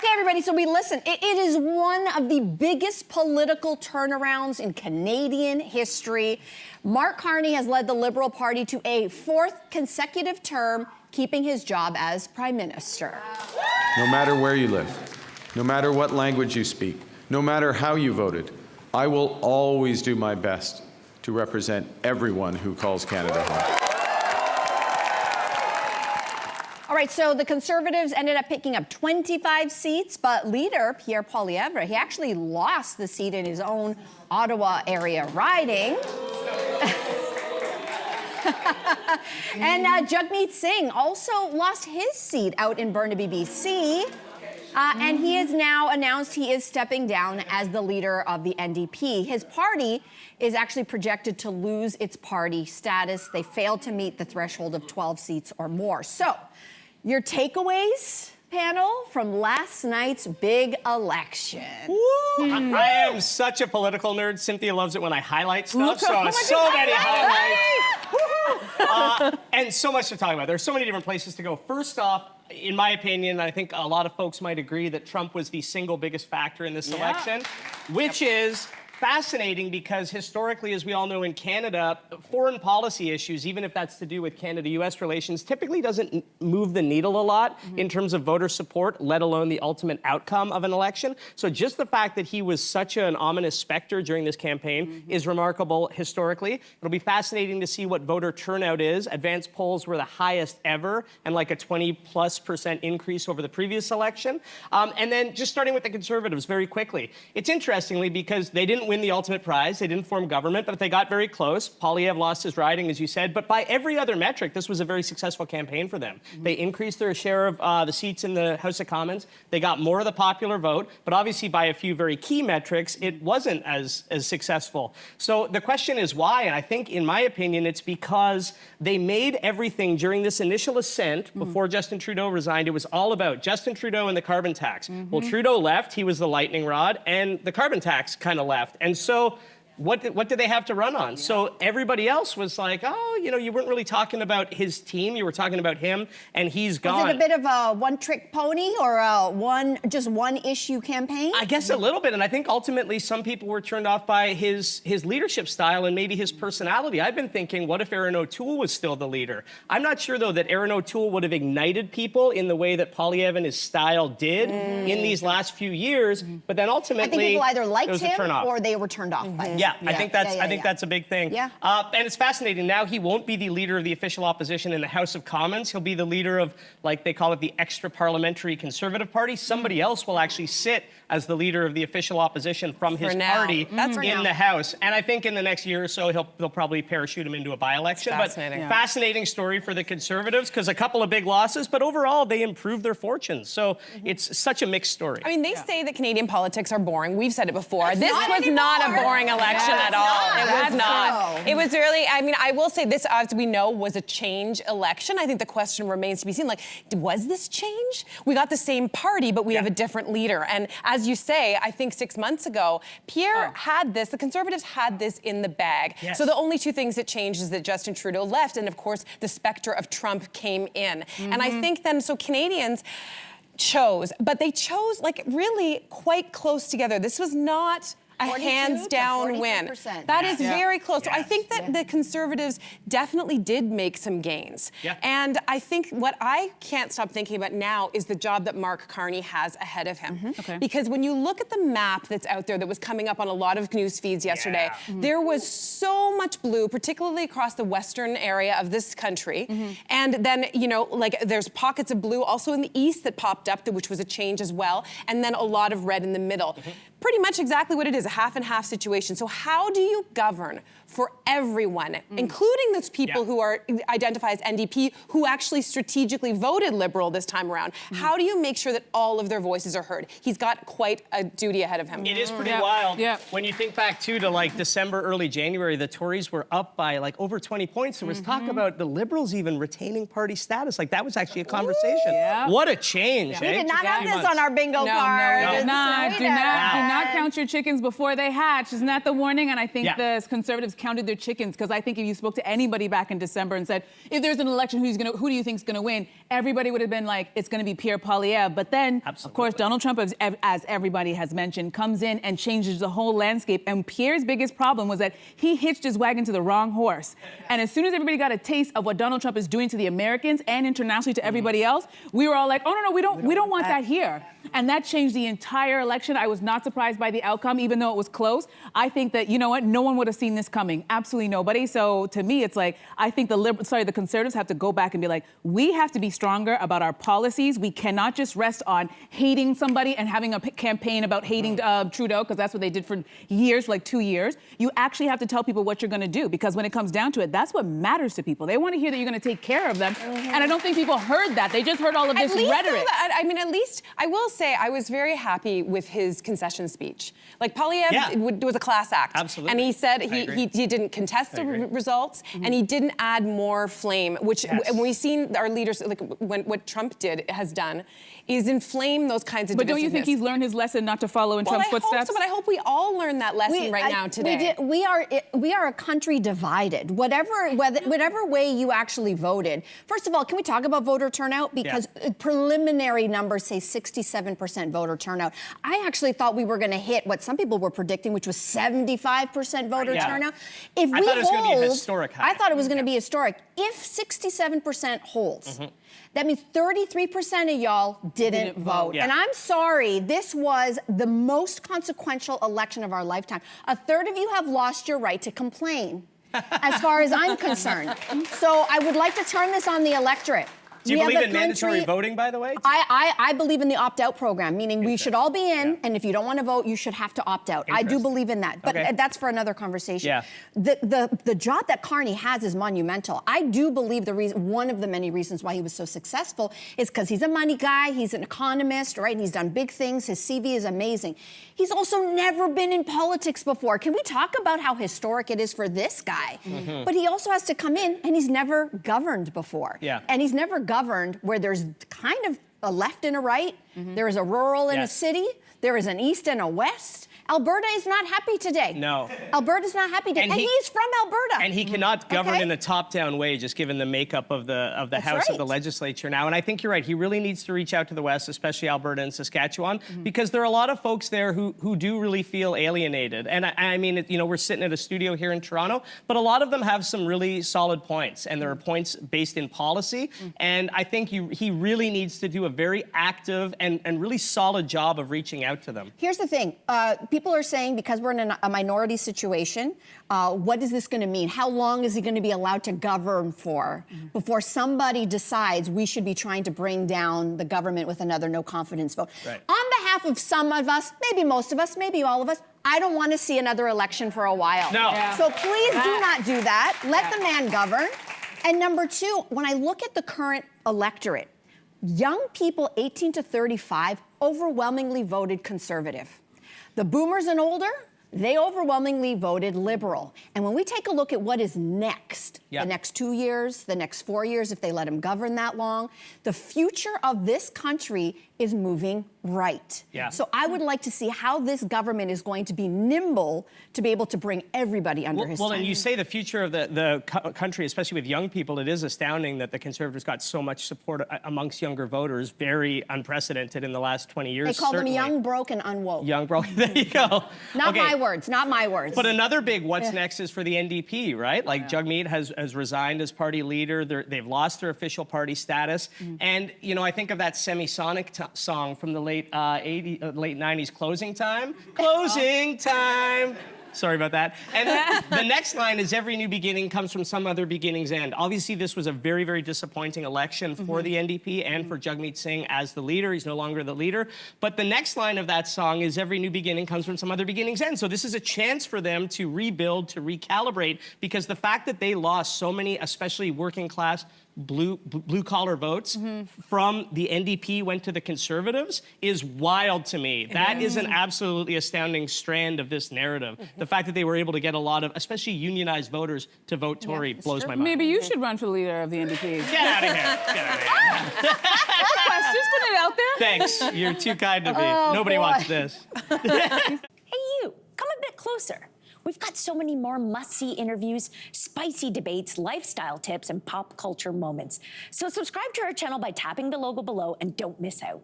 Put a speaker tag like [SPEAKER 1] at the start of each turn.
[SPEAKER 1] Okay, everybody, so it is one of the biggest political turnarounds in Canadian history. Mark Carney has led the Liberal Party to a 4th consecutive term, keeping his job as Prime Minister.
[SPEAKER 2] No matter where you live, no matter what language you speak, no matter how you voted, I will always do my best to represent everyone who calls Canada home.
[SPEAKER 1] All right, so the Conservatives ended up picking up 25 seats, but leader Pierre Poilievre, he actually lost the seat in his own Ottawa area riding. And Jagmeet Singh also lost his seat out in Burnaby, BC. And he has now announced he is stepping down as the leader of the NDP. His party is actually projected to lose its party status. They failed to meet the threshold of 12 seats or more. So, your takeaways, panel, from last night's big election.
[SPEAKER 3] I am such a political nerd. Cynthia loves it when I highlight stuff. So many highlights. And so much to talk about. There's so many different places to go. First off, in my opinion, I think a lot of folks might agree that Trump was the single biggest factor in this election, which is fascinating because historically, as we all know in Canada, foreign policy issues, even if that's to do with Canada-US relations, typically doesn't move the needle a lot in terms of voter support, let alone the ultimate outcome of an election. So just the fact that he was such an ominous specter during this campaign is remarkable historically. It'll be fascinating to see what voter turnout is. Advanced polls were the highest ever and like a 20+% increase over the previous election. And then just starting with the Conservatives very quickly. It's interestingly because they didn't win the ultimate prize. They didn't form government, but they got very close. Poilievre lost his riding, as you said, but by every other metric, this was a very successful campaign for them. They increased their share of the seats in the House of Commons. They got more of the popular vote, but obviously by a few very key metrics, it wasn't as successful. So the question is why? And I think, in my opinion, it's because they made everything during this initial ascent, before Justin Trudeau resigned, it was all about Justin Trudeau and the carbon tax. Well, Trudeau left, he was the lightning rod, and the carbon tax kind of left. And so what did they have to run on? So everybody else was like, oh, you know, you weren't really talking about his team. You were talking about him, and he's gone.
[SPEAKER 1] Was it a bit of a one-trick pony or just one-issue campaign?
[SPEAKER 3] I guess a little bit, and I think ultimately some people were turned off by his leadership style and maybe his personality. I've been thinking, what if Erin O'Toole was still the leader? I'm not sure, though, that Erin O'Toole would have ignited people in the way that Poilievre and his style did in these last few years, but then ultimately
[SPEAKER 1] I think people either liked him
[SPEAKER 3] off.
[SPEAKER 1] or they were turned off by him.
[SPEAKER 3] Yeah, I think that's a big thing.
[SPEAKER 1] Yeah.
[SPEAKER 3] And it's fascinating. Now he won't be the leader of the official opposition in the House of Commons. He'll be the leader of, like they call it, the extra-parliamentary Conservative Party. Somebody else will actually sit as the leader of the official opposition from his party in the House. And I think in the next year or so, they'll probably parachute him into a by-election. Fascinating story for the Conservatives, because a couple of big losses, but overall they improved their fortunes. So it's such a mixed story.
[SPEAKER 4] I mean, they say that Canadian politics are boring. We've said it before. This was not a boring election at all. It was not. It was really, I mean, I will say this, as we know, was a change election. I think the question remains to be seen, like, was this change? We got the same party, but we have a different leader. And as you say, I think 6 months ago, Pierre had this, the Conservatives had this in the bag. So the only two things that changed is that Justin Trudeau left, and of course, the specter of Trump came in. And I think then, so Canadians chose, but they chose, like, really quite close together. This was not a hands-down win. That is very close. So I think that the Conservatives definitely did make some gains. And I think what I can't stop thinking about now is the job that Mark Carney has ahead of him. Because when you look at the map that's out there that was coming up on a lot of news feeds yesterday, there was so much blue, particularly across the western area of this country. And then, you know, like there's pockets of blue also in the east that popped up, which was a change as well. And then a lot of red in the middle. Pretty much exactly what it is, a half-and-half situation. So how do you govern for everyone, including those people who identify as NDP, who actually strategically voted Liberal this time around? How do you make sure that all of their voices are heard? He's got quite a duty ahead of him.
[SPEAKER 3] It is pretty wild. When you think back, too, to like December, early January, the Tories were up by like over 20 points. There was talk about the Liberals even retaining party status. Like that was actually a conversation. What a change.
[SPEAKER 1] We did not have this on our bingo card.
[SPEAKER 5] Do not count your chickens before before they hatch. Isn't that the warning? And I think the Conservatives counted their chickens, because I think if you spoke to anybody back in December and said, if there's an election, who do you think's going to win? Everybody would have been like, it's going to be Pierre Poilievre. But then, of course, Donald Trump, as everybody has mentioned, comes in and changes the whole landscape. And Pierre's biggest problem was that he hitched his wagon to the wrong horse. And as soon as everybody got a taste of what Donald Trump is doing to the Americans and internationally to everybody else, we were all like, oh, no, we don't want that here. And that changed the entire election. I was not surprised by the outcome, even though it was close. I think that, you know what, no one would have seen this coming. Absolutely nobody. So to me, it's like, I think the Conservatives have to go back and be like, we have to be stronger about our policies. We cannot just rest on hating somebody and having a campaign about hating Trudeau, because that's what they did for years, like 2 years. You actually have to tell people what you're going to do, because when it comes down to it, that's what matters to people. They want to hear that you're going to take care of them. And I don't think people heard that. They just heard all of this rhetoric.
[SPEAKER 4] At least, I will say, I was very happy with his concession speech. Like, Poilievre was a class act.
[SPEAKER 3] Absolutely.
[SPEAKER 4] And he said he didn't contest the results, and he didn't add more flame, which when we've seen our leaders, like what Trump has done, is inflame those kinds of
[SPEAKER 5] But don't you think he's learned his lesson not to follow in Trump's footsteps?
[SPEAKER 4] I hope so, but I hope we all learn that lesson now today.
[SPEAKER 1] We are a country divided. Whatever way you actually voted. First of all, can we talk about voter turnout? Because preliminary numbers say 67% voter turnout. I actually thought we were going to hit what some people were predicting, which was 75% voter turnout.
[SPEAKER 3] I thought it was going to be a historic high.
[SPEAKER 1] I thought it was going to be historic. If 67% holds, that means 33% of y'all didn't vote. And I'm sorry, this was the most consequential election of our lifetime. A third of you have lost your right to complain, as far as I'm concerned. So I would like to turn this on the electorate.
[SPEAKER 3] Do you believe in mandatory voting, by the way?
[SPEAKER 1] I believe in the opt-out program, meaning we should all be in, and if you don't want to vote, you should have to opt out. I do believe in that, but that's for another conversation. The job that Carney has is monumental. I do believe one of the many reasons why he was so successful is because he's a money guy, he's an economist, right? And he's done big things. His CV is amazing. He's also never been in politics before. Can we talk about how historic it is for this guy? But he also has to come in, and he's never governed before. And he's never governed where there's kind of a left and a right. There is a rural and a city. There is an east and a west. Alberta is not happy today.
[SPEAKER 3] No.
[SPEAKER 1] Alberta's not happy today. And he's from Alberta.
[SPEAKER 3] And he cannot govern in a top-down way, just given the makeup of the House of the legislature now. And I think you're right. He really needs to reach out to the West, especially Alberta and Saskatchewan, because there are a lot of folks there who do really feel alienated. And I mean, you know, we're sitting at a studio here in Toronto, but a lot of them have some really solid points, and there are points based in policy. And I think he really needs to do a very active and really solid job of reaching out to them.
[SPEAKER 1] Here's the thing. People are saying, because we're in a minority situation, what is this going to mean? How long is he going to be allowed to govern for before somebody decides we should be trying to bring down the government with another no confidence vote? On behalf of some of us, maybe most of us, maybe all of us, I don't want to see another election for a while. So please do not do that. Let the man govern. And number two, when I look at the current electorate, young people 18 to 35 overwhelmingly voted Conservative. The boomers and older, they overwhelmingly voted Liberal. And when we take a look at what is next, the next 2 years, the next 4 years, if they let him govern that long, the future of this country is moving right. So I would like to see how this government is going to be nimble to be able to bring everybody under his tent.
[SPEAKER 3] And you say the future of the country, especially with young people, it is astounding that the Conservatives got so much support amongst younger voters, very unprecedented in the last 20 years.
[SPEAKER 1] They call them young, broke, and unwoke.
[SPEAKER 3] Young, broke, there you go.
[SPEAKER 1] Not my words, not my words.
[SPEAKER 3] But another big what's next is for the NDP, right? Like Jagmeet has resigned as party leader. They've lost their official party status. And, you know, I think of that Semisonic song from the late 90s, Closing Time. Closing Time. Sorry about that. And the next line is every new beginning comes from some other beginning's end. Obviously, this was a very, very disappointing election for the NDP and for Jagmeet Singh as the leader. He's no longer the leader. But the next line of that song is every new beginning comes from some other beginning's end. So this is a chance for them to rebuild, to recalibrate, because the fact that they lost so many, especially working class, blue-collar votes from the NDP went to the Conservatives is wild to me. That is an absolutely astounding strand of this narrative. The fact that they were able to get a lot of, especially unionized voters, to vote Tory blows my mind.
[SPEAKER 5] Maybe you should run for the leader of the NDP.
[SPEAKER 3] Get out of here. Get out of here.
[SPEAKER 5] Just put it out there.
[SPEAKER 3] Thanks. You're too kind to me. Nobody wants this.
[SPEAKER 1] Hey, you. Come
[SPEAKER 6] closer. We've got so many more must-see interviews, spicy debates, lifestyle tips, and pop culture moments. So subscribe to our channel by tapping the logo below and don't miss out.